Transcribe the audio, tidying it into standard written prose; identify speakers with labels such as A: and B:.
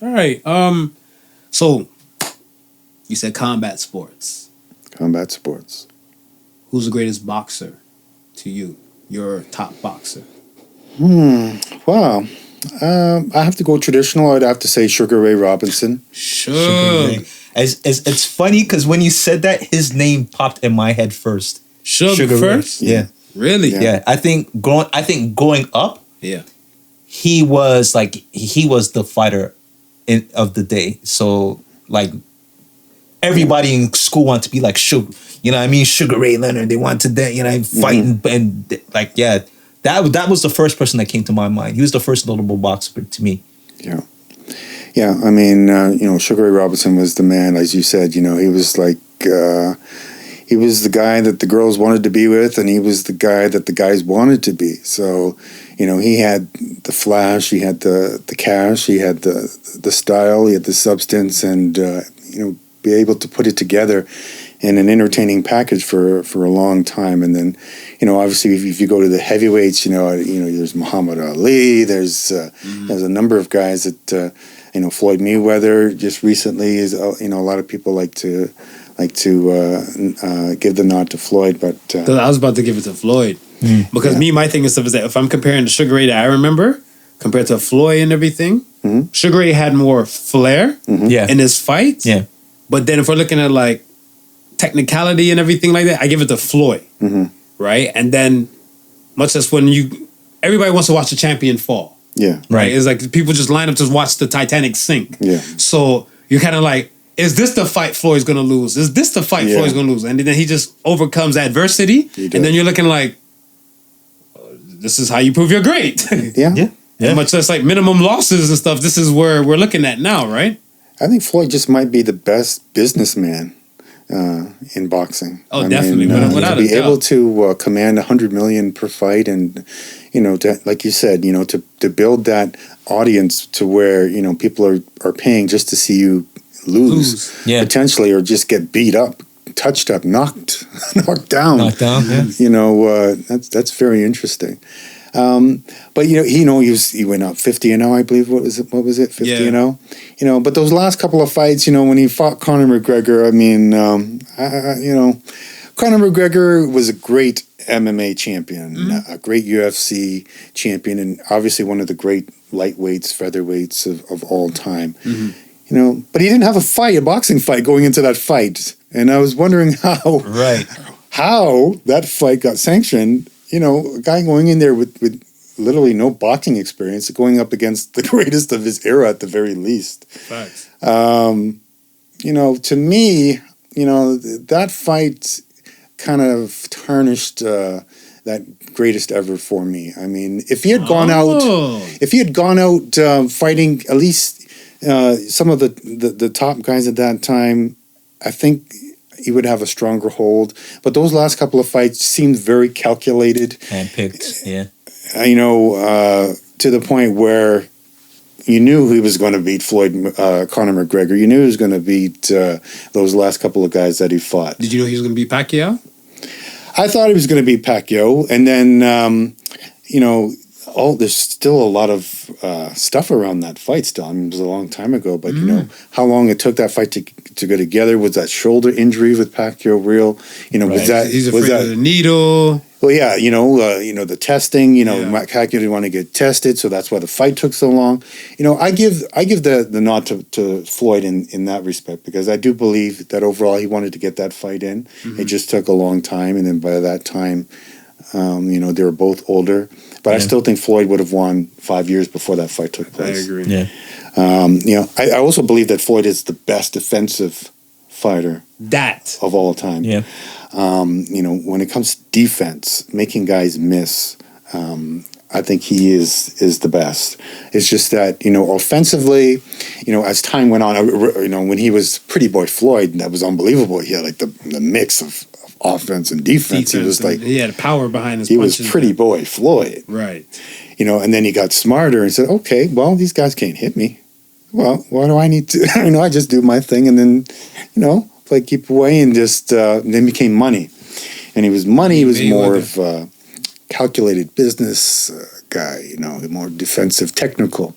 A: All right. So you said combat sports.
B: Combat sports.
A: Who's the greatest boxer to you? Your top boxer.
B: Wow. I have to go traditional. I'd have to say Sugar Ray Robinson.
A: Sugar
C: Ray. It's funny because when you said that, his name popped in my head first.
A: Sugar first?
C: Ray. Yeah.
A: Really?
C: Yeah. I think going up,
A: yeah,
C: he was the fighter of the day. So like everybody in school wanted to be like Sugar. You know what I mean? Sugar Ray Leonard. They wanted that, fighting and like, yeah. That was the first person that came to my mind. He was the first notable boxer to me.
B: Yeah. Yeah, I mean, Sugar Ray Robinson was the man, as you said. He was like, he was the guy that the girls wanted to be with, and he was the guy that the guys wanted to be. So, he had the flash, he had the cash, he had the style, he had the substance, and, be able to put it together in an entertaining package for a long time. And then, obviously, if you go to the heavyweights, there's Muhammad Ali, there's a number of guys that, Floyd Mayweather just recently is, a lot of people like to give the nod to Floyd, but
A: I was about to give it to Floyd because my thing and stuff is that if I'm comparing the Sugar Ray that I remember compared to Floyd and everything, Sugar Ray had more flair in his fights.
C: Yeah,
A: but then if we're looking at like technicality and everything like that, I give it to Floyd, right? And then much less when everybody wants to watch a champion fall.
B: Yeah.
A: Right. It's like people just line up to watch the Titanic sink.
B: Yeah.
A: So you're kind of like, is this the fight Floyd's going to lose? Is this the fight Floyd's going to lose? And then he just overcomes adversity. And then you're looking like, this is how you prove you're great.
B: Yeah.
A: Much less like minimum losses and stuff. This is where we're looking at now, right?
B: I think Floyd just might be the best businessman in boxing.
A: Oh, definitely. Without
B: to be
A: a doubt.
B: able to command $100 million per fight, and like you said, to build that audience to where people are paying just to see you lose. Potentially, or just get beat up, touched up, knocked down.
C: Yeah.
B: That's very interesting. But he went up 50-0, I believe. What was it? 50-0. But those last couple of fights, when he fought Conor McGregor, I mean, Conor McGregor was a great MMA champion, a great UFC champion, and obviously one of the great lightweights, featherweights of all time. But he didn't have a boxing fight going into that fight, and I was wondering how that fight got sanctioned. A guy going in there with literally no boxing experience, going up against the greatest of his era at the very least.
A: Facts.
B: To me, that fight kind of tarnished that greatest ever for me. I mean, if he had gone out fighting at least some of the top guys at that time, I think he would have a stronger hold. But those last couple of fights seemed very calculated.
C: Handpicked, yeah.
B: To the point where you knew he was going to beat Conor McGregor. You knew he was going to beat those last couple of guys that he fought.
A: Did you know he was going to beat Pacquiao?
B: I thought he was going to beat Pacquiao. And then, there's still a lot of stuff around that fight still. I mean, it was a long time ago, but how long it took that fight to go together. Was that shoulder injury with Pacquiao real? Was that...
A: He's afraid of the needle.
B: Well, yeah, the testing, Pacquiao didn't want to get tested, so that's why the fight took so long. I give the nod to Floyd in that respect, because I do believe that overall he wanted to get that fight in. It just took a long time, and then by that time, they were both older. But I still think Floyd would have won 5 years before that fight took place.
A: I agree.
C: Yeah.
B: I also believe that Floyd is the best defensive fighter of all time.
C: Yeah.
B: When it comes to defense, making guys miss, I think he is the best. It's just that, offensively, as time went on, when he was Pretty Boy Floyd, that was unbelievable. He had like the mix of offense and defense. He was like,
A: he had power behind his
B: punches.
A: punches.
B: He was Pretty Boy Floyd.
A: Right.
B: And then he got smarter and said, okay, well, these guys can't hit me. Well, why do I need to? I just do my thing, and then, play keep away, and just then became money. And he was more of a calculated business guy, more defensive, technical,